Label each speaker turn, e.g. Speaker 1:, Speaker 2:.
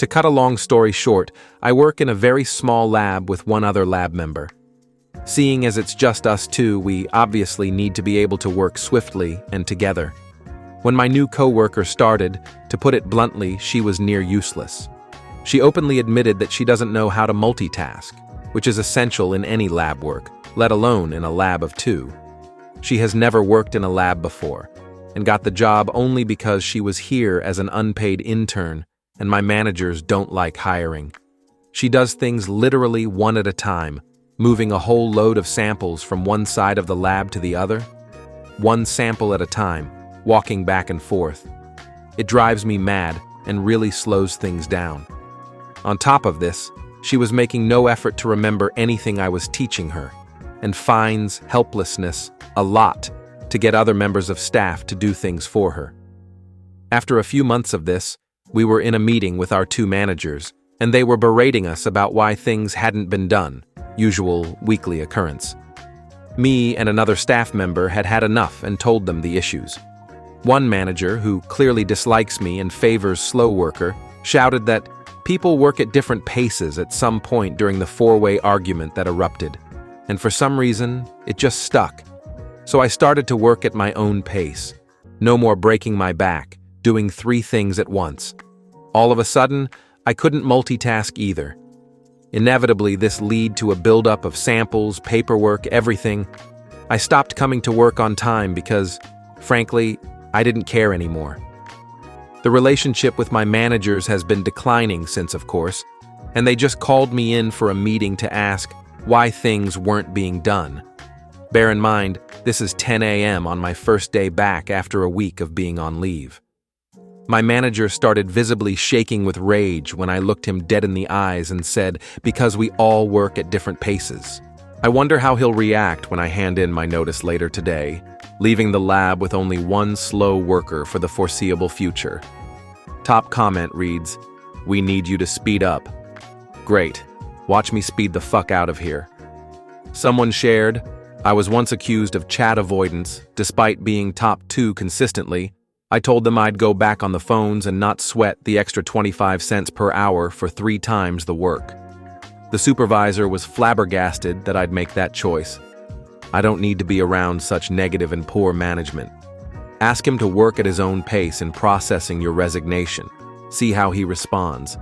Speaker 1: To cut a long story short, I work in a very small lab with one other lab member. Seeing as it's just us two, we obviously need to be able to work swiftly and together. When my new coworker started, to put it bluntly, she was near useless. She openly admitted that she doesn't know how to multitask, which is essential in any lab work, let alone in a lab of two. She has never worked in a lab before, and got the job only because she was here as an unpaid intern, and my managers don't like hiring. She does things literally one at a time, moving a whole load of samples from one side of the lab to the other. One sample at a time, walking back and forth. It drives me mad and really slows things down. On top of this, she was making no effort to remember anything I was teaching her, and finds helplessness a lot to get other members of staff to do things for her. After a few months of this, we were in a meeting with our two managers, and they were berating us about why things hadn't been done, usual weekly occurrence. Me and another staff member had had enough and told them the issues. One manager, who clearly dislikes me and favors slow worker, shouted that people work at different paces at some point during the four-way argument that erupted, and for some reason, it just stuck. So I started to work at my own pace. No more breaking my back, doing 3 things at once. All of a sudden, I couldn't multitask either. Inevitably, this led to a buildup of samples, paperwork, everything. I stopped coming to work on time because, frankly, I didn't care anymore. The relationship with my managers has been declining since, of course, and they just called me in for a meeting to ask why things weren't being done. Bear in mind, this is 10 a.m. on my first day back after a week of being on leave. My manager started visibly shaking with rage when I looked him dead in the eyes and said, because we all work at different paces. I wonder how he'll react when I hand in my notice later today, leaving the lab with only one slow worker for the foreseeable future. Top comment reads, "We need you to speed up." Great. Watch me speed the fuck out of here. Someone shared, I was once accused of chat avoidance, despite being top 2 consistently. I told them I'd go back on the phones and not sweat the extra 25 cents per hour for 3 times the work. The supervisor was flabbergasted that I'd make that choice. I don't need to be around such negative and poor management. Ask him to work at his own pace in processing your resignation. See how he responds.